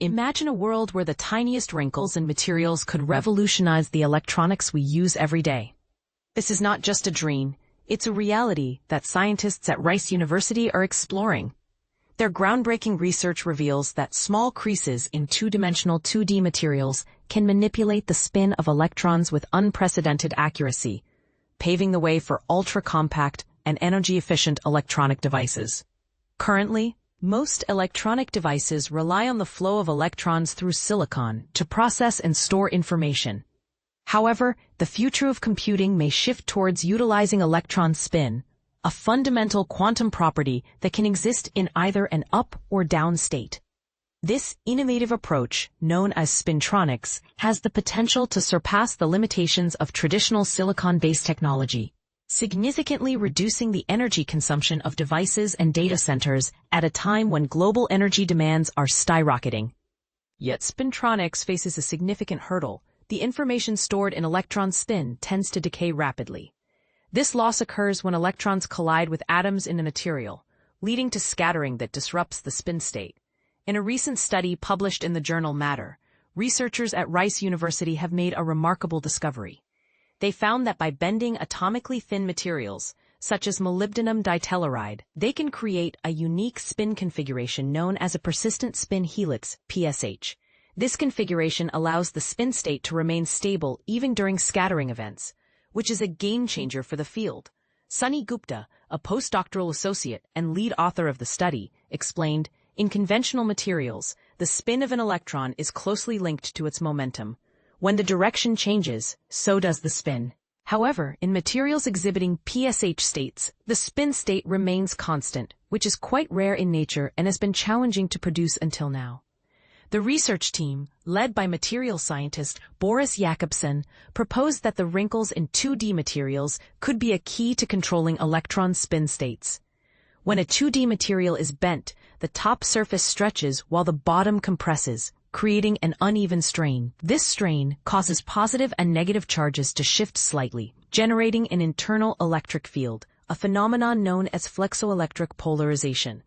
Imagine a world where the tiniest wrinkles in materials could revolutionize the electronics we use every day. This is not just a dream, it's a reality that scientists at Rice University are exploring. Their groundbreaking research reveals that small creases in two-dimensional 2D materials can manipulate the spin of electrons with unprecedented accuracy, paving the way for ultra-compact and energy-efficient electronic devices. Currently, most electronic devices rely on the flow of electrons through silicon to process and store information. However, the future of computing may shift towards utilizing electron spin, a fundamental quantum property that can exist in either an up or down state. This innovative approach, known as spintronics, has the potential to surpass the limitations of traditional silicon-based technology, significantly reducing the energy consumption of devices and data centers at a time when global energy demands are skyrocketing. Yet spintronics faces a significant hurdle. The information stored in electron spin tends to decay rapidly. This loss occurs when electrons collide with atoms in a material, leading to scattering that disrupts the spin state. In a recent study published in the journal Matter, researchers at Rice University have made a remarkable discovery. They found that by bending atomically thin materials, such as molybdenum ditelluride, they can create a unique spin configuration known as a persistent spin helix, PSH. This configuration allows the spin state to remain stable even during scattering events, which is a game-changer for the field. Sunny Gupta, a postdoctoral associate and lead author of the study, explained, "In conventional materials, the spin of an electron is closely linked to its momentum. When the direction changes, so does the spin. However, in materials exhibiting PSH states, the spin state remains constant, which is quite rare in nature and has been challenging to produce until now." The research team, led by material scientist Boris Jakobsen, proposed that the wrinkles in 2D materials could be a key to controlling electron spin states. When a 2D material is bent, the top surface stretches while the bottom compresses, creating an uneven strain. This strain causes positive and negative charges to shift slightly, generating an internal electric field, a phenomenon known as flexoelectric polarization.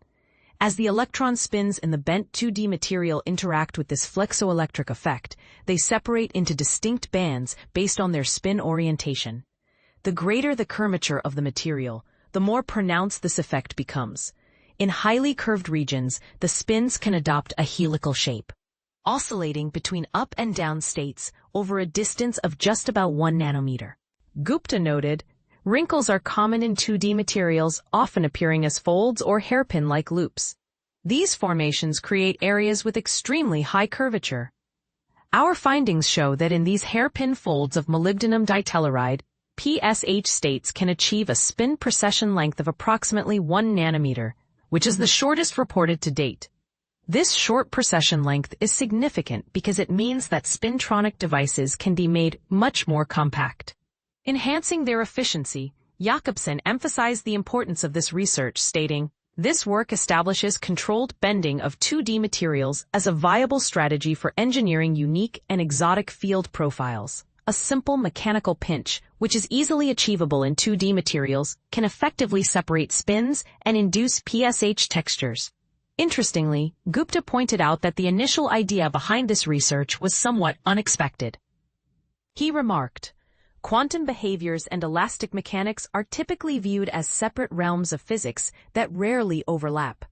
As the electron spins in the bent 2D material interact with this flexoelectric effect, they separate into distinct bands based on their spin orientation. The greater the curvature of the material, the more pronounced this effect becomes. In highly curved regions, the spins can adopt a helical shape, oscillating between up and down states over a distance of just about 1 nanometer. Gupta noted, "Wrinkles are common in 2D materials, often appearing as folds or hairpin-like loops. These formations create areas with extremely high curvature. Our findings show that in these hairpin folds of molybdenum ditelluride, PSH states can achieve a spin precession length of approximately 1 nanometer, which is the shortest reported to date. This short precession length is significant because it means that spintronic devices can be made much more compact." Enhancing their efficiency, Jakobsen emphasized the importance of this research, stating, "This work establishes controlled bending of 2D materials as a viable strategy for engineering unique and exotic field profiles. A simple mechanical pinch, which is easily achievable in 2D materials, can effectively separate spins and induce PSH textures." Interestingly, Gupta pointed out that the initial idea behind this research was somewhat unexpected. He remarked, "Quantum behaviors and elastic mechanics are typically viewed as separate realms of physics that rarely overlap.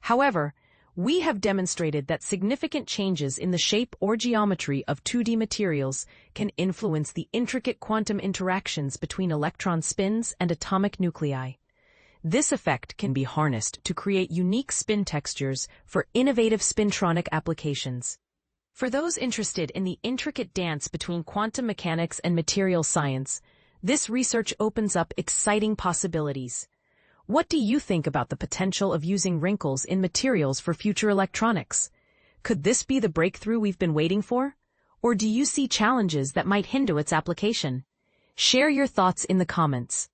However, we have demonstrated that significant changes in the shape or geometry of 2D materials can influence the intricate quantum interactions between electron spins and atomic nuclei. This effect can be harnessed to create unique spin textures for innovative spintronic applications." For those interested in the intricate dance between quantum mechanics and material science, this research opens up exciting possibilities. What do you think about the potential of using wrinkles in materials for future electronics? Could this be the breakthrough we've been waiting for? Or do you see challenges that might hinder its application? Share your thoughts in the comments.